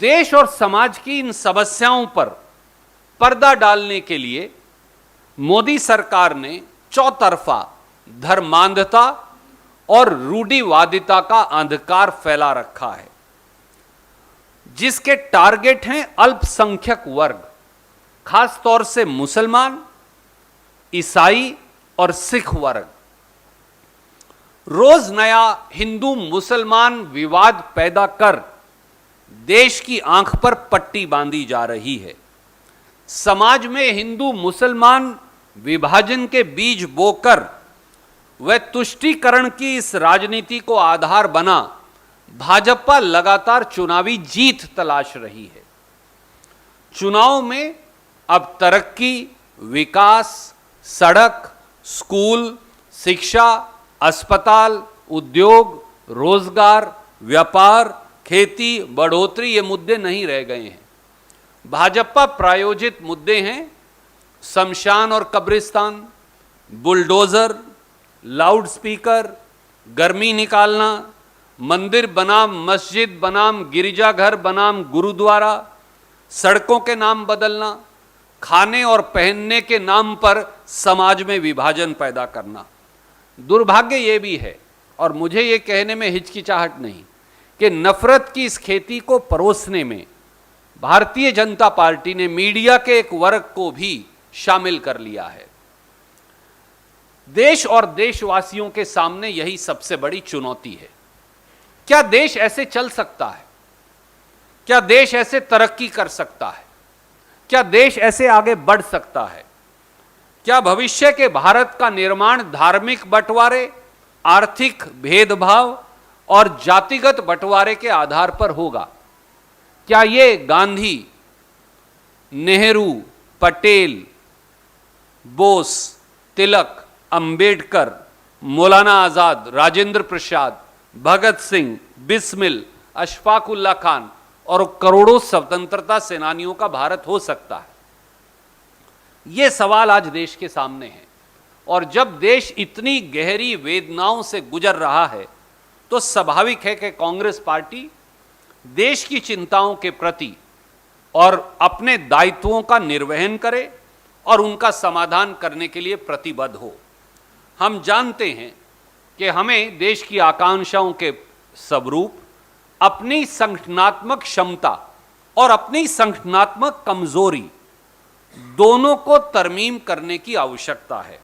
देश और समाज की इन समस्याओं पर पर्दा डालने के लिए मोदी सरकार ने चौतरफा धर्मांधता और रूढ़िवादिता का अंधकार फैला रखा है, जिसके टारगेट हैं अल्पसंख्यक वर्ग, खास तौर से मुसलमान, ईसाई और सिख वर्ग। रोज नया हिंदू मुसलमान विवाद पैदा कर देश की आंख पर पट्टी बांधी जा रही है। समाज में हिंदू मुसलमान विभाजन के बीज बोकर व तुष्टीकरण की इस राजनीति को आधार बना भाजपा लगातार चुनावी जीत तलाश रही है। चुनाव में अब तरक्की, विकास, सड़क, स्कूल, शिक्षा, अस्पताल, उद्योग, रोजगार, व्यापार, खेती, बढ़ोतरी ये मुद्दे नहीं रह गए हैं। भाजपा प्रायोजित मुद्दे हैं शमशान और कब्रिस्तान, बुलडोजर, लाउड स्पीकर, गर्मी निकालना, मंदिर बनाम मस्जिद बनाम गिरजाघर बनाम गुरुद्वारा, सड़कों के नाम बदलना, खाने और पहनने के नाम पर समाज में विभाजन पैदा करना। दुर्भाग्य ये भी है, और मुझे ये कहने में हिचकिचाहट नहीं, कि नफरत की इस खेती को परोसने में भारतीय जनता पार्टी ने मीडिया के एक वर्ग को भी शामिल कर लिया है। देश और देशवासियों के सामने यही सबसे बड़ी चुनौती है। क्या देश ऐसे चल सकता है? क्या देश ऐसे तरक्की कर सकता है? क्या देश ऐसे आगे बढ़ सकता है? क्या भविष्य के भारत का निर्माण धार्मिक बंटवारे, आर्थिक भेदभाव और जातिगत बंटवारे के आधार पर होगा? क्या ये गांधी, नेहरू, पटेल, बोस, तिलक, अंबेडकर, मौलाना आजाद, राजेंद्र प्रसाद, भगत सिंह, बिस्मिल, अशफाकुल्ला खान और करोड़ों स्वतंत्रता सेनानियों का भारत हो सकता है? ये सवाल आज देश के सामने है। और जब देश इतनी गहरी वेदनाओं से गुजर रहा है, तो स्वाभाविक है कि कांग्रेस पार्टी देश की चिंताओं के प्रति और अपने दायित्वों का निर्वहन करे और उनका समाधान करने के लिए प्रतिबद्ध हो। हम जानते हैं कि हमें देश की आकांक्षाओं के स्वरूप अपनी संगठनात्मक क्षमता और अपनी संगठनात्मक कमजोरी दोनों को तरमीम करने की आवश्यकता है।